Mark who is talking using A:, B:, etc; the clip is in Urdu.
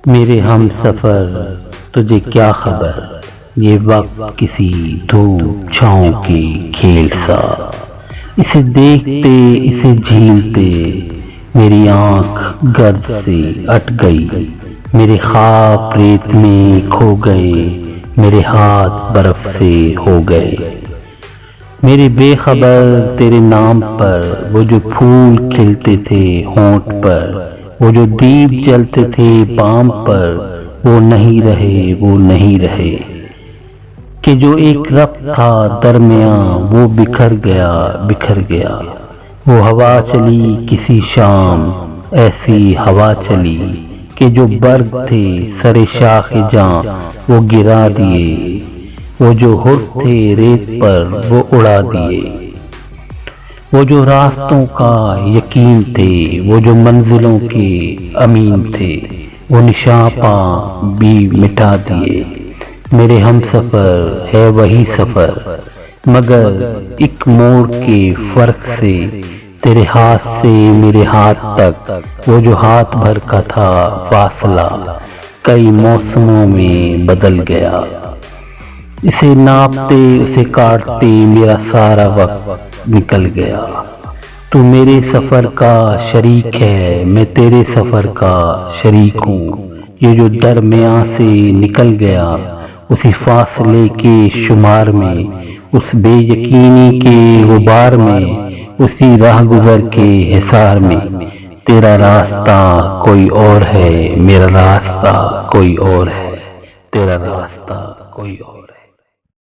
A: میرے ہم سفر تجھے کیا خبر، یہ وقت کسی دھوپ چھاؤں کے کھیل سا، اسے دیکھتے اسے جھیلتے میری آنکھ گرد سے اٹ گئی، میرے خواب ریت میں کھو گئے، میرے ہاتھ برف سے ہو گئے، میرے بے خبر تیرے نام پر وہ جو پھول کھلتے تھے ہونٹ پر، وہ جو دیپ جلتے تھے بام پر، وہ نہیں رہے وہ نہیں رہے، کہ جو ایک ربط تھا درمیاں وہ بکھر گیا بکھر گیا، وہ ہوا چلی کسی شام ایسی ہوا چلی کہ جو برگ تھے سر شاخ جاں وہ گرا دیے، وہ جو حر تھے ریت پر وہ اڑا دیے، وہ جو راستوں کا یقین تھے وہ جو منزلوں کے امین تھے، وہ نشاں پا بھی مٹا دیے، میرے ہم سفر ہے وہی سفر مگر ایک موڑ کے فرق سے، تیرے ہاتھ سے میرے ہاتھ تک وہ جو ہاتھ بھر کا تھا فاصلہ کئی موسموں میں بدل گیا، اسے ناپتے اسے کاٹتے میرا سارا وقت نکل گیا، تو میرے سفر کا شریک ہے میں تیرے سفر کا شریک ہوں، یہ جو درمیان سے نکل گیا اسی فاصلے کے شمار میں، اس بے یقینی کے غبار میں، اسی راہ گزر کے حصار میں، تیرا راستہ کوئی اور ہے میرا راستہ کوئی اور ہے، تیرا راستہ کوئی اور ہے۔